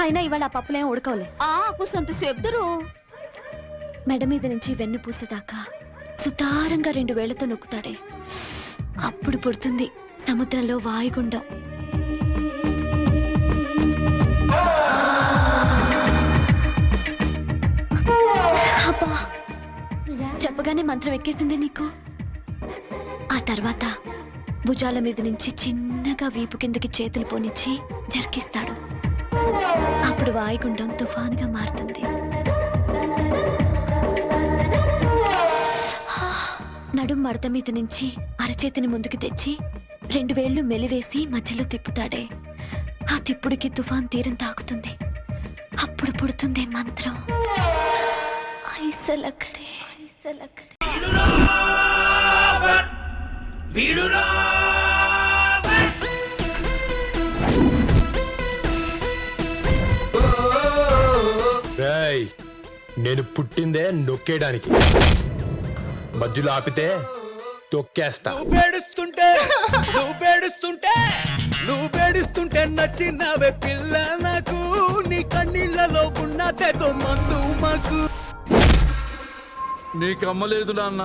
అయినా ఇవాళ ఆ పప్పులేం ఉడకవులే. కుసంత చెప్దురు. మెడ మీద నుంచి వెన్ను పూసేదాకా సుతారంగా 2 వేళ్లతో నొక్కుతాడే, అప్పుడు పుడుతుంది సముద్రంలో వాయుగుండం. అబ్బా, చెప్పగానే మంత్రం ఎక్కేసింది నీకు. ఆ తర్వాత భుజాల మీద నుంచి చిన్నగా వీపు కిందకి చేతులు పోనిచ్చి జరికిస్తాడు. అప్పుడు వాయుగుండం తుఫానుగా మారుతుంది. నడుం మడత మీద నుంచి అరచేతిని ముందుకు తెచ్చి 2 వేళ్లు మెలివేసి మధ్యలో తిప్పుతాడే, ఆ తిప్పుడికి తుఫాన్ తీరం తాకుతుంది. అప్పుడు పుడుతుంది మంత్రం. ఐసలక్కడే ఐసలక్కడే. నేను పుట్టిందే నొక్కేయడానికి, మధ్యలో ఆపితే తొక్కేస్తా. నువ్వు వేడుస్తుంటే నచ్చినవే పిల్ల నాకు, నీ కన్నీళ్ళలో ఉన్నదేదో మందు మాకు. నీకమ్మలేదు నాన్న.